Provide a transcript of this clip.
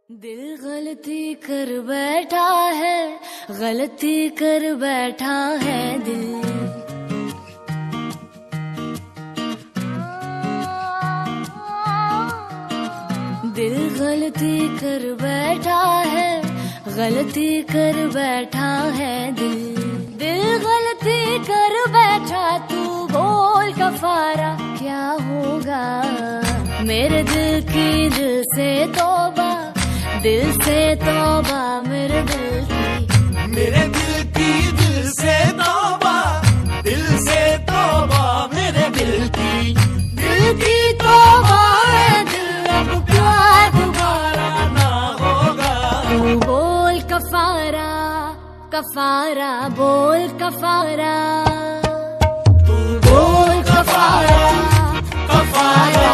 दिल गलती कर बैठा है, गलती कर बैठा है दिल। दिल गलती कर बैठा है, गलती कर बैठा है दिल। दिल गलती कर बैठा, तू बोल कफारा क्या होगा। मेरे दिल की दिल से तौबा, दिल से तौबा मेरे दिल की। मेरे दिल की दिल से तौबा, दिल से तौबा मेरे दिल की। दिल की तौबा है दिल, अब प्यार दोबारा ना होगा। तू बोल कफारा, कफारा बोल कफारा, तू बोल कफारा, कफारा